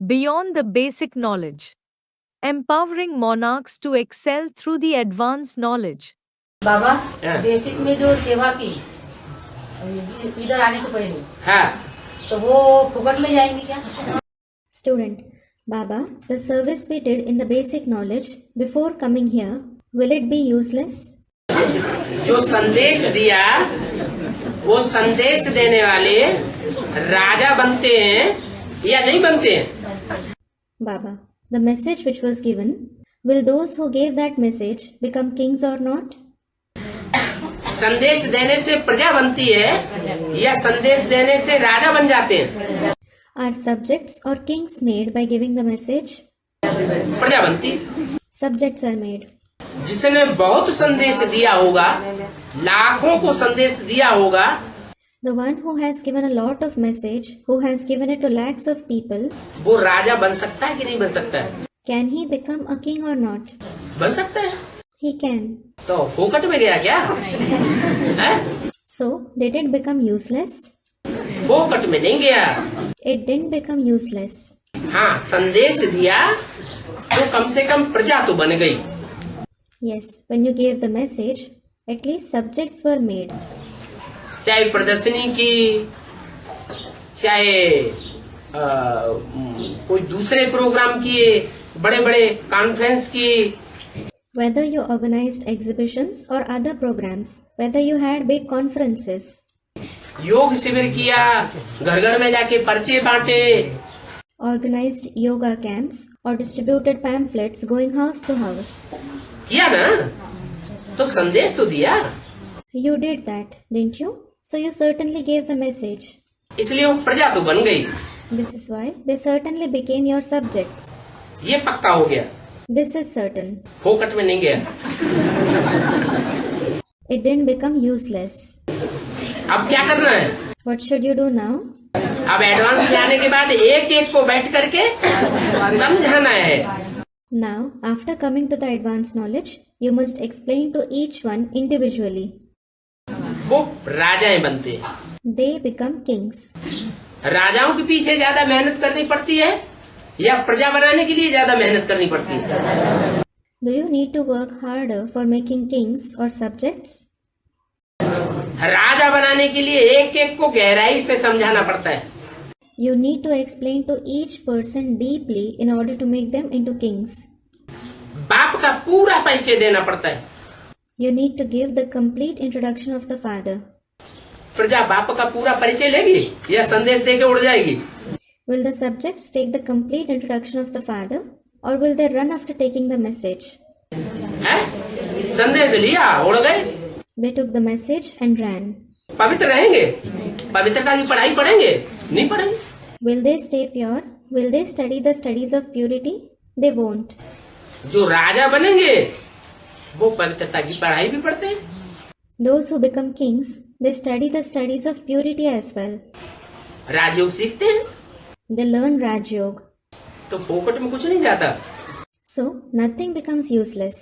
beyond the basic knowledge, empowering monarchs to excel through the advanced knowledge. Baba basic में जो सेवा की इधर आने को पहले तो वो फुकट में जाएंगे क्या? Student, Baba, the service we did in the basic knowledge before coming here, will it be useless? जो संदेश दिया वो संदेश देने वाले राजा बनते हैं या नहीं बनते हैं? Baba, the message which was given, will those who gave that message become kings or not? संदेश देने से प्रजा बनती है या संदेश देने से राजा बन जाते हैं? Are subjects or kings made by giving the message? प्रजा बनती। Subjects are made. जिसने बहुत संदेश दिया होगा, लाखों को संदेश दिया होगा, The one who has given a lot of message, who has given it to lakhs of people, वो राजा बन सकता है कि नहीं बन सकता है? can he become a king or not? बन सकता है। He can. तो फोकट में गया क्या है? So, did it become useless? फोकट में नहीं गया। It didn't become useless. हाँ, संदेश दिया तो कम से कम प्रजा तो बन गई। Yes, when you gave the message, at least subjects were made. चाहे प्रदर्शनी की, चाहे कोई दूसरे प्रोग्राम किए, बड़े बड़े कॉन्फ्रेंस की, Whether you organized exhibitions or other programs, whether you had big conferences, योग शिविर किया, घर घर में जाके पर्चे बांटे, organized yoga camps or distributed pamphlets going house to house. किया ना, तो संदेश तो दिया। You did that, didn't you? So you certainly gave the message. इसलिए वो प्रजा तो बन गई। This is why they certainly became your subjects. ये पक्का हो गया। This is certain. फोकट में नहीं गया। It didn't become useless. अब क्या करना है? What should you do now? अब एडवांस में आने के बाद एक एक को बैठ करके समझाना है। Now, after coming to the advanced knowledge, you must explain to each one individually. वो राजाएं बनते हैं। They become kings. राजाओं के पीछे ज्यादा मेहनत करनी पड़ती है या प्रजा बनाने के लिए ज्यादा मेहनत करनी पड़ती है? Do you need to work harder for making kings or subjects? राजा बनाने के लिए एक एक को गहराई से समझाना पड़ता है। You need to explain to each person deeply in order to make them into kings. बाप का पूरा परिचय देना पड़ता है। You need to give the complete introduction of the father. प्रजा बाप का पूरा परिचय लेगी या संदेश देके उड़ जाएगी? Will the subjects take the complete introduction of the father, or will they run after taking the message? है? संदेश लिया, उड़ गए। They took the message and ran. पवित्र रहेंगे? पवित्रता की पढ़ाई पढ़ेंगे? नहीं पढ़ेंगे। Will they stay pure? Will they study the studies of purity? They won't. जो राजा बनेंगे वो पवित्रता की पढ़ाई भी पढ़ते हैं। Those who become kings, they study the studies of purity as well. राजयोग सीखते हैं They learn Raj Yoga. तो फोकट में कुछ नहीं जाता। So, nothing becomes useless.